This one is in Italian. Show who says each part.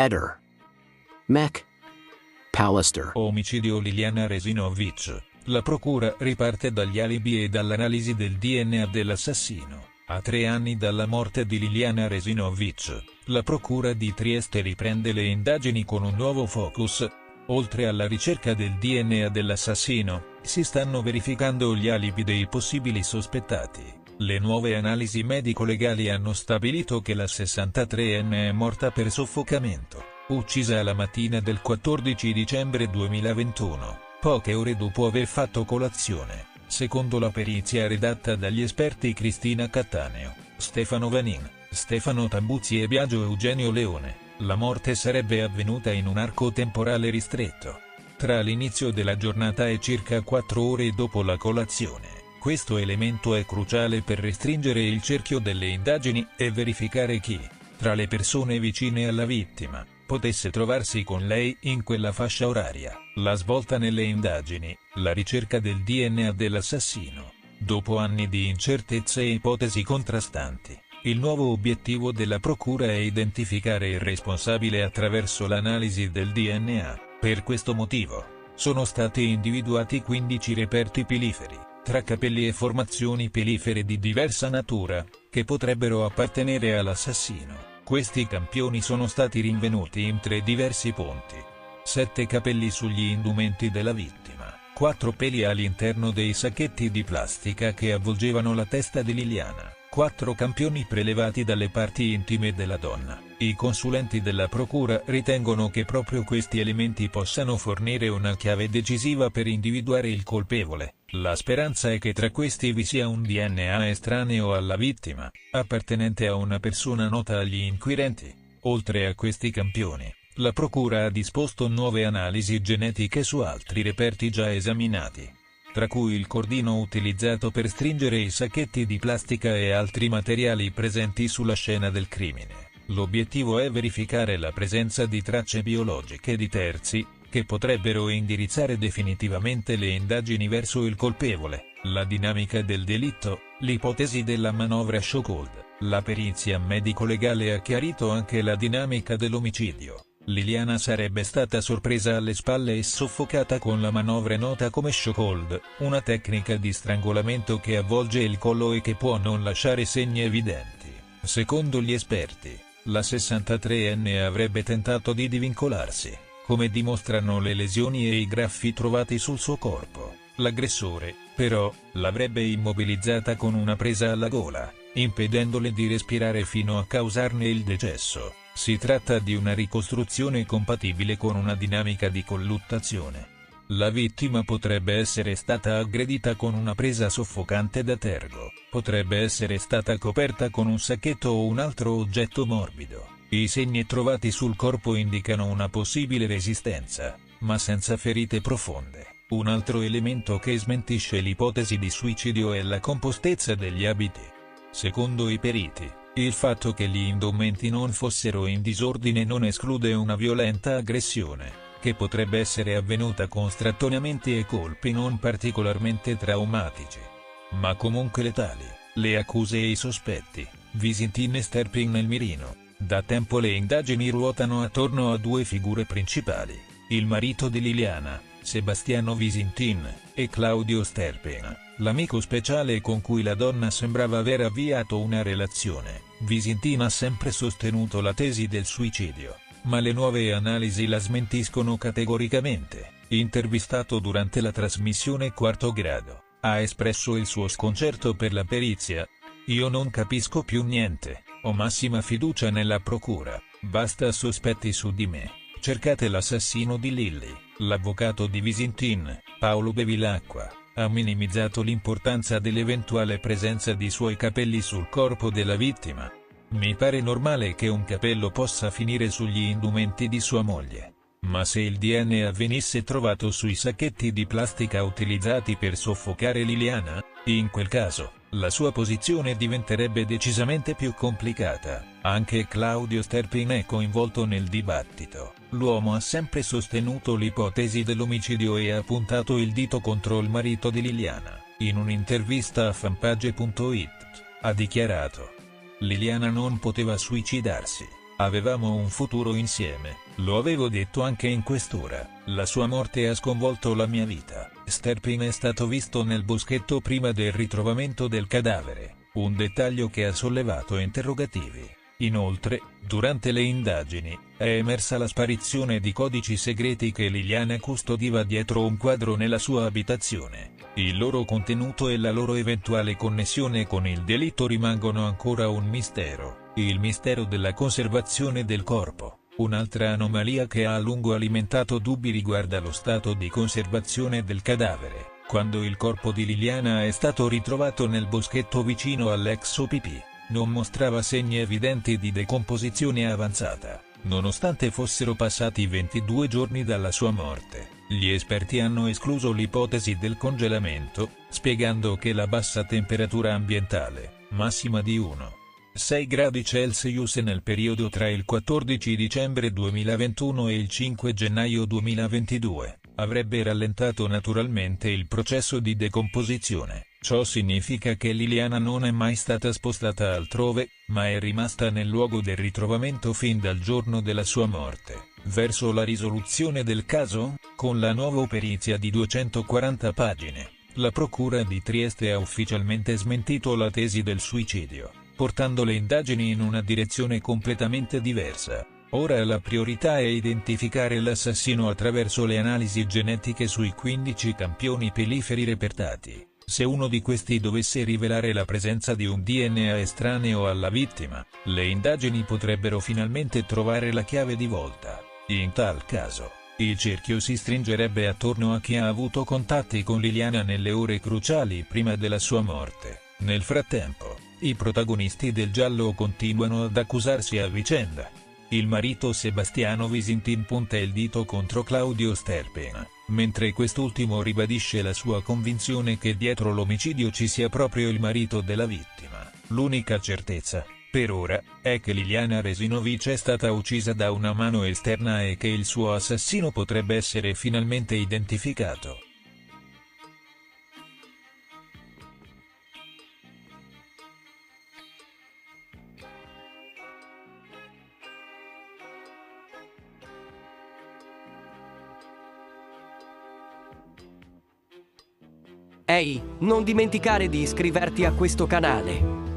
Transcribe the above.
Speaker 1: Eder. Mech. Pallister.
Speaker 2: Omicidio Liliana Resinovic. La procura riparte dagli alibi e dall'analisi del DNA dell'assassino. A 3 anni dalla morte di Liliana Resinovic, la procura di Trieste riprende le indagini con un nuovo focus. Oltre alla ricerca del DNA dell'assassino, si stanno verificando gli alibi dei possibili sospettati. Le nuove analisi medico-legali hanno stabilito che la 63enne è morta per soffocamento, uccisa la mattina del 14 dicembre 2021, poche ore dopo aver fatto colazione, secondo la perizia redatta dagli esperti Cristina Cattaneo, Stefano Vanin, Stefano Tambuzzi e Biagio Eugenio Leone. La morte sarebbe avvenuta in un arco temporale ristretto, tra l'inizio della giornata e circa 4 ore dopo la colazione. Questo elemento è cruciale per restringere il cerchio delle indagini e verificare chi, tra le persone vicine alla vittima, potesse trovarsi con lei in quella fascia oraria. La svolta nelle indagini, la ricerca del DNA dell'assassino. Dopo anni di incertezze e ipotesi contrastanti, il nuovo obiettivo della procura è identificare il responsabile attraverso l'analisi del DNA. Per questo motivo, sono stati individuati 15 reperti piliferi, tra capelli e formazioni pilifere di diversa natura, che potrebbero appartenere all'assassino. Questi campioni sono stati rinvenuti in 3 diversi punti. 7 capelli sugli indumenti della vittima, 4 peli all'interno dei sacchetti di plastica che avvolgevano la testa di Liliana. 4 campioni prelevati dalle parti intime della donna. I consulenti della procura ritengono che proprio questi elementi possano fornire una chiave decisiva per individuare il colpevole. La speranza è che tra questi vi sia un DNA estraneo alla vittima, appartenente a una persona nota agli inquirenti. Oltre a questi campioni, la procura ha disposto nuove analisi genetiche su altri reperti già esaminati, tra cui il cordino utilizzato per stringere i sacchetti di plastica e altri materiali presenti sulla scena del crimine. L'obiettivo è verificare la presenza di tracce biologiche di terzi, che potrebbero indirizzare definitivamente le indagini verso il colpevole. La dinamica del delitto, l'ipotesi della manovra Chokehold. La perizia medico-legale ha chiarito anche la dinamica dell'omicidio. Liliana sarebbe stata sorpresa alle spalle e soffocata con la manovra nota come chokehold, una tecnica di strangolamento che avvolge il collo e che può non lasciare segni evidenti. Secondo gli esperti, la 63enne avrebbe tentato di divincolarsi, come dimostrano le lesioni e i graffi trovati sul suo corpo. L'aggressore, però, l'avrebbe immobilizzata con una presa alla gola, impedendole di respirare fino a causarne il decesso. Si tratta di una ricostruzione compatibile con una dinamica di colluttazione. La vittima potrebbe essere stata aggredita con una presa soffocante da tergo, potrebbe essere stata coperta con un sacchetto o un altro oggetto morbido. I segni trovati sul corpo indicano una possibile resistenza, ma senza ferite profonde. Un altro elemento che smentisce l'ipotesi di suicidio è la compostezza degli abiti. Secondo i periti, il fatto che gli indumenti non fossero in disordine non esclude una violenta aggressione, che potrebbe essere avvenuta con strattonamenti e colpi non particolarmente traumatici, ma comunque letali. Le accuse e i sospetti, Visintin e Sterpin nel mirino. Da tempo le indagini ruotano attorno a 2 figure principali: il marito di Liliana, Sebastiano Visintin, e Claudio Sterpin, l'amico speciale con cui la donna sembrava aver avviato una relazione. Visintin ha sempre sostenuto la tesi del suicidio, ma le nuove analisi la smentiscono categoricamente. Intervistato durante la trasmissione Quarto Grado, ha espresso il suo sconcerto per la perizia. "Io non capisco più niente, ho massima fiducia nella procura, basta sospetti su di me, cercate l'assassino di Lilly". L'avvocato di Visintin, Paolo Bevilacqua, ha minimizzato l'importanza dell'eventuale presenza di suoi capelli sul corpo della vittima. "Mi pare normale che un capello possa finire sugli indumenti di sua moglie. Ma se il DNA venisse trovato sui sacchetti di plastica utilizzati per soffocare Liliana, in quel caso, la sua posizione diventerebbe decisamente più complicata". Anche Claudio Sterpin è coinvolto nel dibattito. L'uomo ha sempre sostenuto l'ipotesi dell'omicidio e ha puntato il dito contro il marito di Liliana. In un'intervista a fanpage.it, ha dichiarato: "Liliana non poteva suicidarsi. Avevamo un futuro insieme, lo avevo detto anche in quest'ora. La sua morte ha sconvolto la mia vita. Sterpin è stato visto nel boschetto prima del ritrovamento del cadavere, un dettaglio che ha sollevato interrogativi. Inoltre, durante le indagini, è emersa la sparizione di codici segreti che Liliana custodiva dietro un quadro nella sua abitazione. Il loro contenuto e la loro eventuale connessione con il delitto rimangono ancora un mistero. Il mistero della conservazione del corpo. Un'altra anomalia che ha a lungo alimentato dubbi riguarda lo stato di conservazione del cadavere. Quando il corpo di Liliana è stato ritrovato nel boschetto vicino all'ex OPP, non mostrava segni evidenti di decomposizione avanzata, nonostante fossero passati 22 giorni dalla sua morte. Gli esperti hanno escluso l'ipotesi del congelamento, spiegando che la bassa temperatura ambientale, massima di 1,6 gradi Celsius nel periodo tra il 14 dicembre 2021 e il 5 gennaio 2022, avrebbe rallentato naturalmente il processo di decomposizione. Ciò significa che Liliana non è mai stata spostata altrove, ma è rimasta nel luogo del ritrovamento fin dal giorno della sua morte. Verso la risoluzione del caso, con la nuova perizia di 240 pagine, la Procura di Trieste ha ufficialmente smentito la tesi del suicidio, portando le indagini in una direzione completamente diversa. Ora la priorità è identificare l'assassino attraverso le analisi genetiche sui 15 campioni piliferi repertati. Se uno di questi dovesse rivelare la presenza di un DNA estraneo alla vittima, le indagini potrebbero finalmente trovare la chiave di volta. In tal caso, il cerchio si stringerebbe attorno a chi ha avuto contatti con Liliana nelle ore cruciali prima della sua morte. Nel frattempo, i protagonisti del giallo continuano ad accusarsi a vicenda. Il marito Sebastiano Visintin punta il dito contro Claudio Sterpin, mentre quest'ultimo ribadisce la sua convinzione che dietro l'omicidio ci sia proprio il marito della vittima. L'unica certezza, per ora, è che Liliana Resinovic è stata uccisa da una mano esterna e che il suo assassino potrebbe essere finalmente identificato.
Speaker 3: Ehi, non dimenticare di iscriverti a questo canale.